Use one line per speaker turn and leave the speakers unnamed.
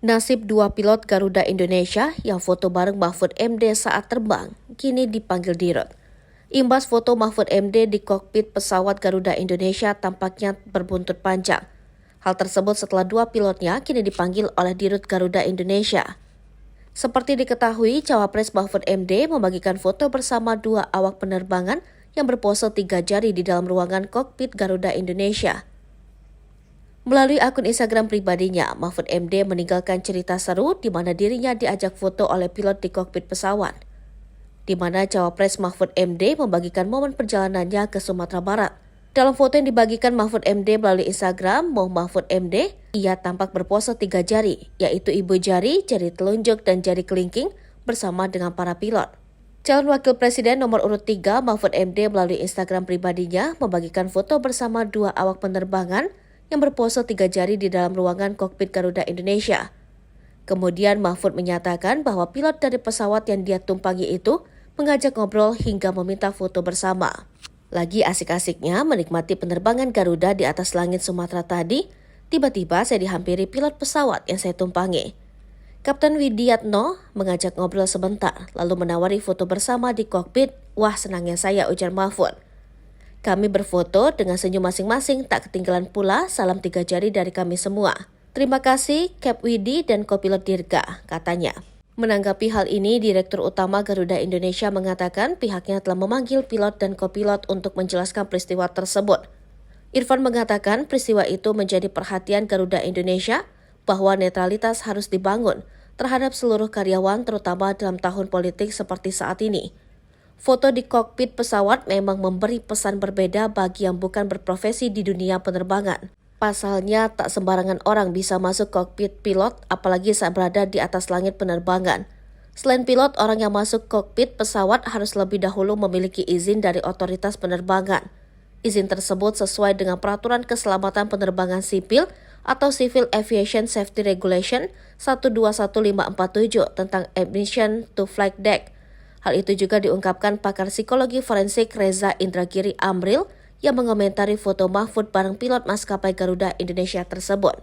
Nasib dua pilot Garuda Indonesia yang foto bareng Mahfud MD saat terbang kini dipanggil Dirut. Imbas foto Mahfud MD di kokpit pesawat Garuda Indonesia tampaknya berbuntut panjang. Hal tersebut setelah dua pilotnya kini dipanggil oleh Dirut Garuda Indonesia. Seperti diketahui, Cawapres Mahfud MD membagikan foto bersama dua awak penerbangan yang berpose 3 jari di dalam ruangan kokpit Garuda Indonesia. Melalui akun Instagram pribadinya, Mahfud MD meninggalkan cerita seru di mana dirinya diajak foto oleh pilot di kokpit pesawat, di mana Cawapres Mahfud MD membagikan momen perjalanannya ke Sumatera Barat. Dalam foto yang dibagikan Mahfud MD melalui Instagram, Mahfud MD, ia tampak berpose 3 jari, yaitu ibu jari, jari telunjuk, dan jari kelingking bersama dengan para pilot. Calon Wakil Presiden nomor urut 3, Mahfud MD melalui Instagram pribadinya membagikan foto bersama dua awak penerbangan yang berpose 3 jari di dalam ruangan kokpit Garuda Indonesia. Kemudian Mahfud menyatakan bahwa pilot dari pesawat yang dia tumpangi itu mengajak ngobrol hingga meminta foto bersama. Lagi asik-asiknya menikmati penerbangan Garuda di atas langit Sumatera tadi, tiba-tiba saya dihampiri pilot pesawat yang saya tumpangi. Kapten Widiatno mengajak ngobrol sebentar, lalu menawari foto bersama di kokpit. Wah, senangnya saya, ujar Mahfud. Kami berfoto dengan senyum masing-masing, tak ketinggalan pula salam 3 jari dari kami semua. Terima kasih Cap Widi dan Kopilot Dirga, katanya. Menanggapi hal ini, Direktur Utama Garuda Indonesia mengatakan pihaknya telah memanggil pilot dan kopilot untuk menjelaskan peristiwa tersebut. Irfan mengatakan peristiwa itu menjadi perhatian Garuda Indonesia bahwa netralitas harus dibangun terhadap seluruh karyawan terutama dalam tahun politik seperti saat ini. Foto di kokpit pesawat memang memberi pesan berbeda bagi yang bukan berprofesi di dunia penerbangan. Pasalnya, tak sembarangan orang bisa masuk kokpit pilot, apalagi saat berada di atas langit penerbangan. Selain pilot, orang yang masuk kokpit pesawat harus lebih dahulu memiliki izin dari otoritas penerbangan. Izin tersebut sesuai dengan Peraturan Keselamatan Penerbangan Sipil atau Civil Aviation Safety Regulation 121547 tentang Admission to Flight Deck. Hal itu juga diungkapkan pakar psikologi forensik Reza Indragiri Amril yang mengomentari foto Mahfud bareng pilot maskapai Garuda Indonesia tersebut.